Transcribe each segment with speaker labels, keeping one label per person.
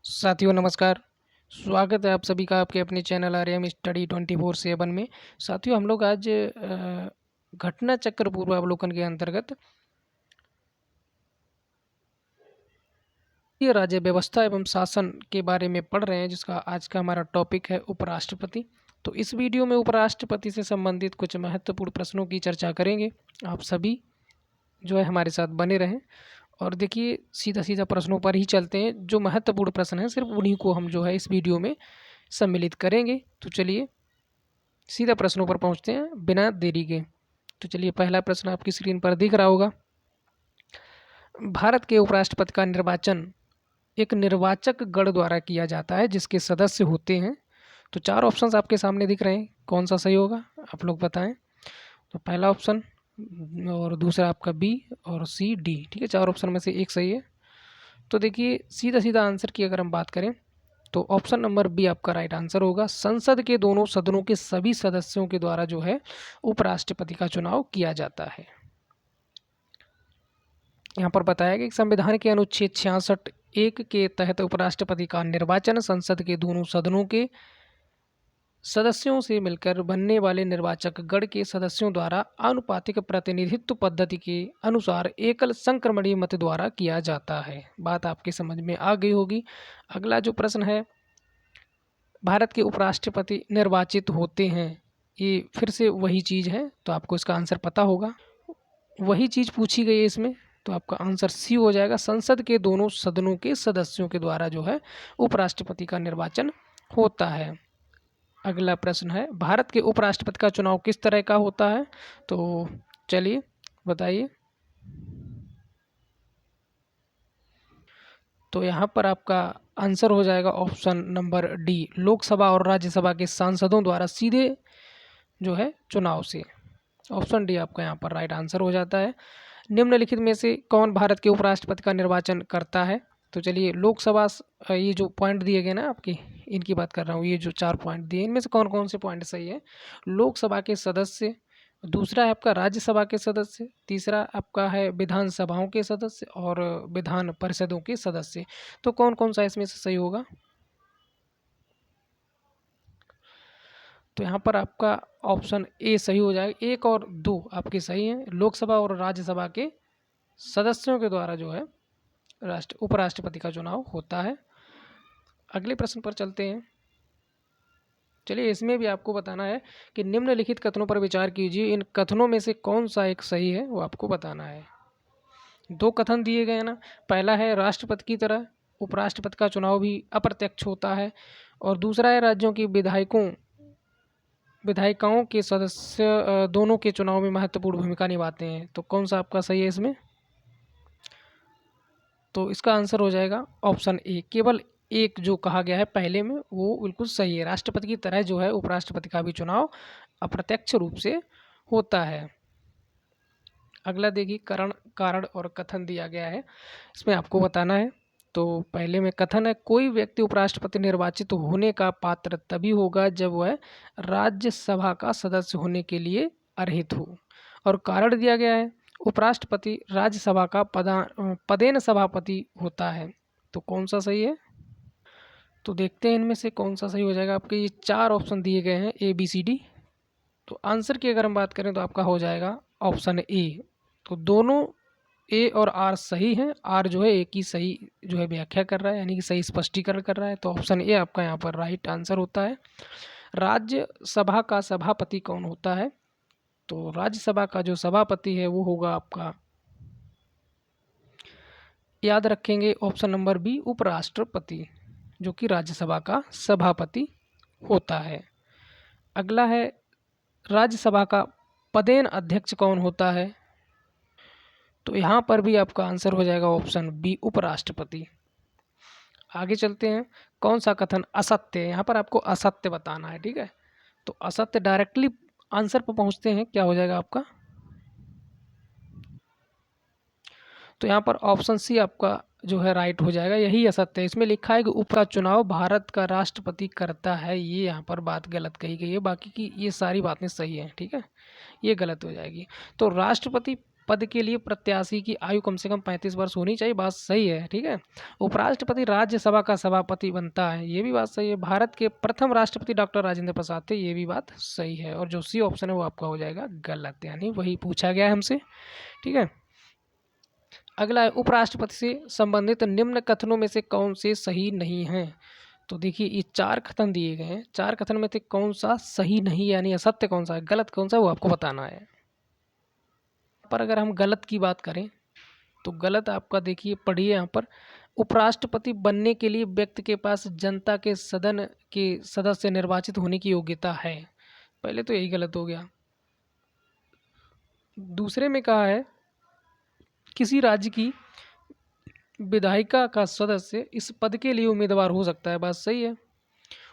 Speaker 1: साथियों नमस्कार। स्वागत है आप सभी का आपके अपने चैनल आर्यम स्टडी 24/7 में। साथियों हम लोग आज घटना चक्र पूर्वावलोकन के अंतर्गत ये राज्य व्यवस्था एवं शासन के बारे में पढ़ रहे हैं, जिसका आज का हमारा टॉपिक है उपराष्ट्रपति। तो इस वीडियो में उपराष्ट्रपति से संबंधित कुछ महत्वपूर्ण प्रश्नों की चर्चा करेंगे। आप सभी जो है हमारे साथ बने रहें और देखिए सीधा सीधा प्रश्नों पर ही चलते हैं। जो महत्वपूर्ण प्रश्न हैं सिर्फ उन्हीं को हम जो है इस वीडियो में सम्मिलित करेंगे। तो चलिए सीधा प्रश्नों पर पहुंचते हैं बिना देरी के। तो चलिए पहला प्रश्न आपकी स्क्रीन पर दिख रहा होगा। भारत के उपराष्ट्रपति का निर्वाचन एक निर्वाचक गण द्वारा किया जाता है जिसके सदस्य होते हैं। तो चार ऑप्शंस आपके सामने दिख रहे हैं, कौन सा सही होगा आप लोग बताएं। तो पहला ऑप्शन और दूसरा आपका बी और सी डी, ठीक है। चार ऑप्शन में से एक सही है। तो देखिए सीधा सीधा आंसर की अगर हम बात करें तो ऑप्शन नंबर बी आपका राइट आंसर होगा। संसद के दोनों सदनों के सभी सदस्यों के द्वारा जो है उपराष्ट्रपति का चुनाव किया जाता है। यहाँ पर बताया गया कि संविधान के अनुच्छेद 66(1) के तहत उपराष्ट्रपति का निर्वाचन संसद के दोनों सदनों के सदस्यों से मिलकर बनने वाले निर्वाचक गण के सदस्यों द्वारा आनुपातिक प्रतिनिधित्व पद्धति के अनुसार एकल संक्रमणीय मत द्वारा किया जाता है। बात आपके समझ में आ गई होगी। अगला जो प्रश्न है, भारत के उपराष्ट्रपति निर्वाचित होते हैं, ये फिर से वही चीज़ है, तो आपको इसका आंसर पता होगा। वही चीज़ पूछी गई है इसमें, तो आपका आंसर सी हो जाएगा। संसद के दोनों सदनों के सदस्यों के द्वारा जो है उपराष्ट्रपति का निर्वाचन होता है। अगला प्रश्न है, भारत के उपराष्ट्रपति का चुनाव किस तरह का होता है? तो चलिए बताइए। तो यहाँ पर आपका आंसर हो जाएगा ऑप्शन नंबर डी, लोकसभा और राज्यसभा के सांसदों द्वारा सीधे जो है चुनाव से। ऑप्शन डी आपका यहाँ पर राइट आंसर हो जाता है। निम्नलिखित में से कौन भारत के उपराष्ट्रपति का निर्वाचन करता है? तो चलिए लोकसभा ये जो पॉइंट दिए गए ना आपके, इनकी बात कर रहा हूँ। ये जो 4 पॉइंट दिए इनमें से कौन कौन से पॉइंट सही है? लोकसभा के सदस्य, दूसरा है आपका राज्यसभा के सदस्य, तीसरा आपका है विधानसभाओं के सदस्य और विधान परिषदों के सदस्य। तो कौन कौन सा इसमें से सही होगा? तो यहाँ पर आपका ऑप्शन ए सही हो जाएगा। 1 और 2 आपके सही हैं। लोकसभा और राज्यसभा के सदस्यों के द्वारा जो है उपराष्ट्रपति का चुनाव होता है। अगले प्रश्न पर चलते हैं। चलिए इसमें भी आपको बताना है कि निम्नलिखित कथनों पर विचार कीजिए, इन कथनों में से कौन सा एक सही है वो आपको बताना है। 2 कथन दिए गए ना, पहला है राष्ट्रपति की तरह उपराष्ट्रपति का चुनाव भी अप्रत्यक्ष होता है, और दूसरा है राज्यों की विधायिकाओं के सदस्य दोनों के चुनाव में महत्वपूर्ण भूमिका निभाते हैं। तो कौन सा आपका सही है इसमें? तो इसका आंसर हो जाएगा ऑप्शन ए। केवल एक जो कहा गया है पहले में वो बिल्कुल सही है। राष्ट्रपति की तरह जो है उपराष्ट्रपति का भी चुनाव अप्रत्यक्ष रूप से होता है। अगला देखिए कारण और कथन दिया गया है, इसमें आपको बताना है। तो पहले में कथन है, कोई व्यक्ति उपराष्ट्रपति निर्वाचित होने का पात्र तभी होगा जब वह राज्यसभा का सदस्य होने के लिए अर्हित हो। और कारण दिया गया है, उपराष्ट्रपति राज्यसभा का पदेन सभापति होता है। तो कौन सा सही है? तो देखते हैं इनमें से कौन सा सही हो जाएगा। आपके ये 4 ऑप्शन दिए गए हैं ए बी सी डी। तो आंसर की अगर हम बात करें तो आपका हो जाएगा ऑप्शन ए। तो दोनों ए और आर सही हैं। आर जो है ए की सही जो है व्याख्या कर रहा है, यानी कि सही स्पष्टीकरण कर रहा है। तो ऑप्शन ए आपका यहाँ पर राइट आंसर होता है। राज्यसभा का सभापति कौन होता है? तो राज्यसभा का जो सभापति है वो होगा आपका, याद रखेंगे ऑप्शन नंबर बी, उपराष्ट्रपति, जो कि राज्यसभा का सभापति होता है। अगला है, राज्यसभा का पदेन अध्यक्ष कौन होता है? तो यहाँ पर भी आपका आंसर हो जाएगा ऑप्शन बी, उपराष्ट्रपति। आगे चलते हैं। कौन सा कथन असत्य है? यहाँ पर आपको असत्य बताना है, ठीक है। तो असत्य, डायरेक्टली आंसर पर पहुँचते हैं, क्या हो जाएगा आपका? तो यहाँ पर ऑप्शन सी आपका जो है राइट हो जाएगा, यही असत्य है। इसमें लिखा है कि उप का चुनाव भारत का राष्ट्रपति करता है, ये यहाँ पर बात गलत कही गई है। बाकी की ये सारी बातें सही हैं, ठीक है, ये गलत हो जाएगी। तो राष्ट्रपति पद के लिए प्रत्याशी की आयु कम से कम 35 वर्ष होनी चाहिए, बात सही है। ठीक है। उपराष्ट्रपति राज्यसभा का सभापति बनता है, ये भी बात सही है। भारत के प्रथम राष्ट्रपति डॉक्टर राजेंद्र प्रसाद थे, ये भी बात सही है। और जो सी ऑप्शन है वो आपका हो जाएगा गलत, यानी वही पूछा गया है हमसे। ठीक है। अगला है उपराष्ट्रपति से संबंधित निम्न कथनों में से कौन से सही नहीं हैं। तो देखिए ये 4 कथन दिए गए हैं, 4 कथन में से कौन सा सही नहीं, यानी असत्य कौन सा है, गलत कौन सा है, वो आपको बताना है। पर अगर हम गलत की बात करें तो गलत आपका देखिए पढ़िए यहाँ पर, उपराष्ट्रपति बनने के लिए व्यक्ति के पास जनता के सदन के सदस्य निर्वाचित होने की योग्यता है। पहले तो यही गलत हो गया। दूसरे में कहा है किसी राज्य की विधायिका का सदस्य इस पद के लिए उम्मीदवार हो सकता है, बात सही है।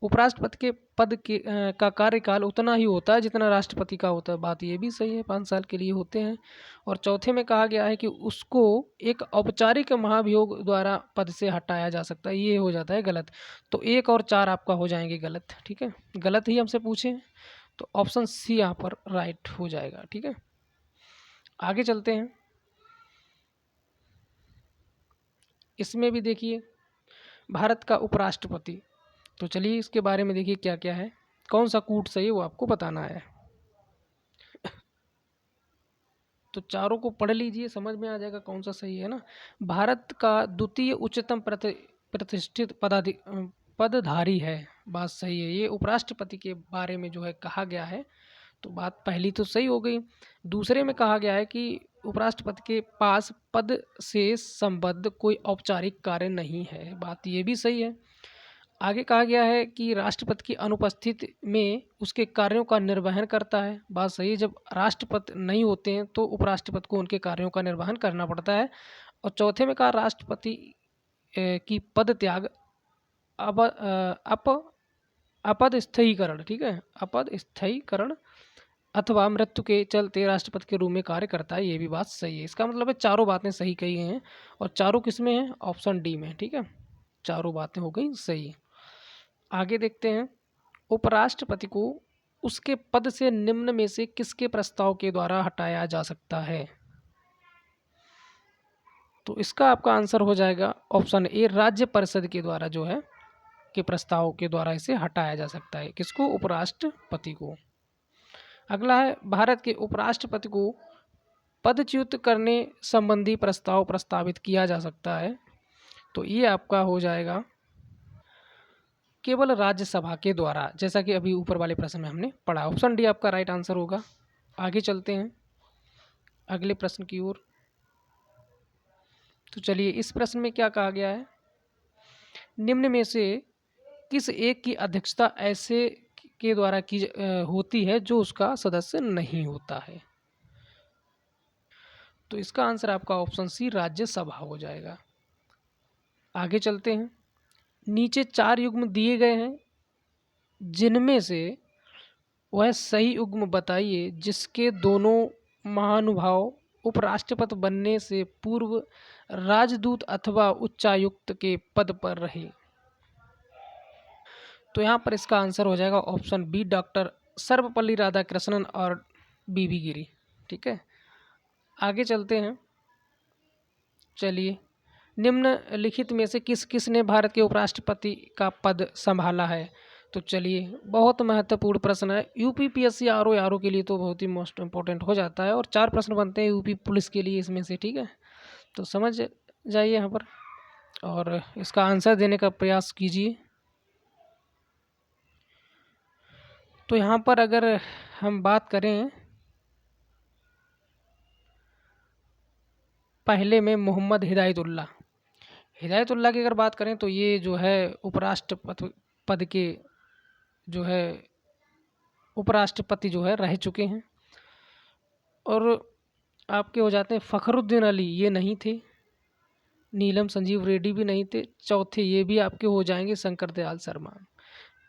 Speaker 1: उपराष्ट्रपति के पद के का कार्यकाल उतना ही होता है जितना राष्ट्रपति का होता है, बात ये भी सही है, 5 साल के लिए होते हैं। और चौथे में कहा गया है कि उसको एक औपचारिक महाभियोग द्वारा पद से हटाया जा सकता है, ये हो जाता है गलत। तो 1 और 4 आपका हो जाएंगे गलत। ठीक है, गलत ही हमसे पूछे तो ऑप्शन सी यहाँ पर राइट हो जाएगा। ठीक है, आगे चलते हैं। इसमें भी देखिए भारत का उपराष्ट्रपति, तो चलिए इसके बारे में देखिए क्या क्या है, कौन सा कूट सही है वो आपको बताना है। तो चारों को पढ़ लीजिए, समझ में आ जाएगा कौन सा सही है ना। भारत का द्वितीय उच्चतम प्रतिष्ठित पदधारी है, बात सही है। ये उपराष्ट्रपति के बारे में जो है कहा गया है, तो बात पहली तो सही हो गई। दूसरे में कहा गया है कि उपराष्ट्रपति के पास पद से संबद्ध कोई औपचारिक कार्य नहीं है, बात ये भी सही है। आगे कहा गया है कि राष्ट्रपति की अनुपस्थिति में उसके कार्यों का निर्वहन करता है, बात सही है। जब राष्ट्रपति नहीं होते हैं तो उपराष्ट्रपति को उनके कार्यों का निर्वहन करना पड़ता है। और चौथे में कहा राष्ट्रपति की पद त्याग अपद स्थयीकरण, ठीक है, अपद स्थयीकरण अथवा मृत्यु के चलते राष्ट्रपति के रूप में कार्य करता है, ये भी बात सही है। इसका मतलब है चारों बातें सही कही हैं, और चारों किस में हैं, ऑप्शन डी में। ठीक है, चारों बातें हो गई सही। आगे देखते हैं, उपराष्ट्रपति को उसके पद से निम्न में से किसके प्रस्ताव के द्वारा हटाया जा सकता है। तो इसका आपका आंसर हो जाएगा ऑप्शन ए, राज्य परिषद के द्वारा जो है के प्रस्ताव के द्वारा इसे हटाया जा सकता है। किसको, उपराष्ट्रपति को। अगला है भारत के उपराष्ट्रपति को पदच्युत करने संबंधी प्रस्ताव प्रस्तावित किया जा सकता है। तो ये आपका हो जाएगा केवल राज्यसभा के द्वारा, जैसा कि अभी ऊपर वाले प्रश्न में हमने पढ़ा। ऑप्शन डी आपका राइट आंसर होगा। आगे चलते हैं अगले प्रश्न की ओर। तो चलिए इस प्रश्न में क्या कहा गया है, निम्न में से किस एक की अध्यक्षता ऐसे के द्वारा की होती है जो उसका सदस्य नहीं होता है। तो इसका आंसर आपका ऑप्शन सी, राज्यसभा हो जाएगा। आगे चलते हैं, नीचे 4 युग्म दिए गए हैं, जिनमें से वह सही युग्म बताइए जिसके दोनों महानुभाव उपराष्ट्रपति बनने से पूर्व राजदूत अथवा उच्चायुक्त के पद पर रहे। तो यहाँ पर इसका आंसर हो जाएगा option B, doctor Sarvepalli Radhakrishnan और बीबी गिरी। ठीक है, आगे चलते हैं। चलिए, निम्नलिखित में से किस किस ने भारत के उपराष्ट्रपति का पद संभाला है। तो चलिए, बहुत महत्वपूर्ण प्रश्न है, यूपीपीएससी आरओ के लिए तो बहुत ही मोस्ट इम्पोर्टेंट हो जाता है, और 4 प्रश्न बनते हैं यूपी पुलिस के लिए इसमें से। ठीक है, तो समझ जाइए यहाँ पर और इसका आंसर देने का प्रयास कीजिए। तो यहाँ पर अगर हम बात करें पहले में मोहम्मद हिदायतुल्लाह की अगर बात करें तो ये जो है उपराष्ट्रपति पद के जो है उपराष्ट्रपति जो है रह चुके हैं। और आपके हो जाते हैं फ़खरुद्दीन अली, ये नहीं थे। नीलम संजीव रेड्डी भी नहीं थे। चौथे ये भी आपके हो जाएंगे शंकर दयाल शर्मा।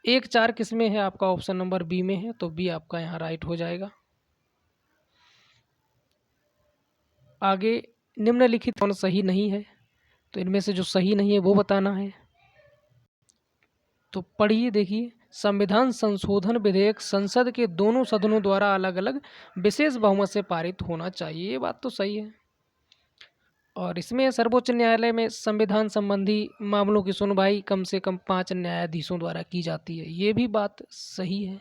Speaker 1: 1, 4 किस में है, आपका ऑप्शन नंबर बी में है, तो बी आपका यहाँ राइट हो जाएगा। आगे, निम्नलिखित कौन सही नहीं है, तो इनमें से जो सही नहीं है वो बताना है। तो पढ़िए, देखिए, संविधान संशोधन विधेयक संसद के दोनों सदनों द्वारा अलग अलग विशेष बहुमत से पारित होना चाहिए। ये बात तो सही है। और इसमें सर्वोच्च न्यायालय में संविधान संबंधी मामलों की सुनवाई कम से कम 5 न्यायाधीशों द्वारा की जाती है। ये भी बात सही है।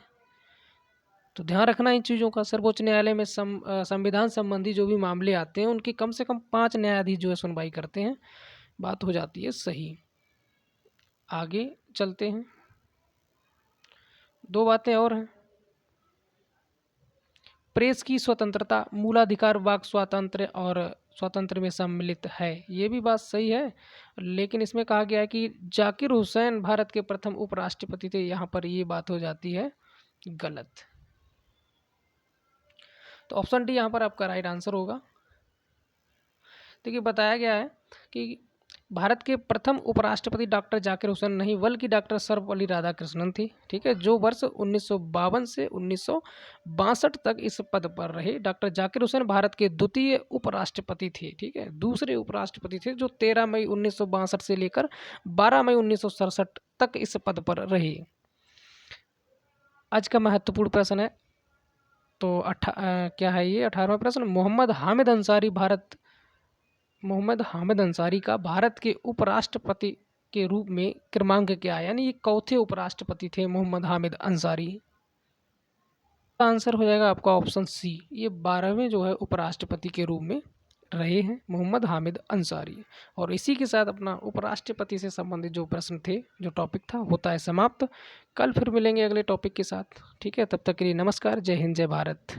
Speaker 1: तो ध्यान रखना इन चीज़ों का। सर्वोच्च न्यायालय में संविधान संबंधी जो भी मामले आते हैं उनकी कम से कम 5 न्यायाधीश जो है सुनवाई करते हैं। बात हो जाती है सही। आगे चलते हैं। 2 बातें और हैं। प्रेस की स्वतंत्रता मूलाधिकार वाक स्वातंत्र्य और स्वतंत्र में सम्मिलित है। ये भी बात सही है, लेकिन इसमें कहा गया है कि जाकिर हुसैन भारत के प्रथम उपराष्ट्रपति थे। यहाँ पर ये बात हो जाती है गलत। तो ऑप्शन डी यहाँ पर आपका राइट आंसर होगा। देखिए बताया गया है कि भारत के प्रथम उपराष्ट्रपति डॉक्टर जाकिर हुसैन नहीं बल्कि डॉक्टर सर्वपल्ली राधाकृष्णन थी। ठीक है, जो वर्ष 1952 से 1962 तक इस पद पर रहे। डॉक्टर जाकिर हुसैन भारत के द्वितीय उपराष्ट्रपति थे। ठीक है, दूसरे उपराष्ट्रपति थे जो 13 मई 1962 से लेकर 12 मई 1967 तक इस पद पर रहे। आज का महत्वपूर्ण प्रश्न है तो क्या है ये 18वां प्रश्न। मोहम्मद हामिद अंसारी का भारत के उपराष्ट्रपति के रूप में क्रमांक क्या है, यानी ये चौथे उपराष्ट्रपति थे मोहम्मद हामिद अंसारी। आंसर हो जाएगा आपका ऑप्शन सी, ये 12वें जो है उपराष्ट्रपति के रूप में रहे हैं मोहम्मद हामिद अंसारी। और इसी के साथ अपना उपराष्ट्रपति से संबंधित जो प्रश्न थे, जो टॉपिक था, होता है समाप्त। कल फिर मिलेंगे अगले टॉपिक के साथ। ठीक है, तब तक के लिए नमस्कार। जय हिंद, जय भारत।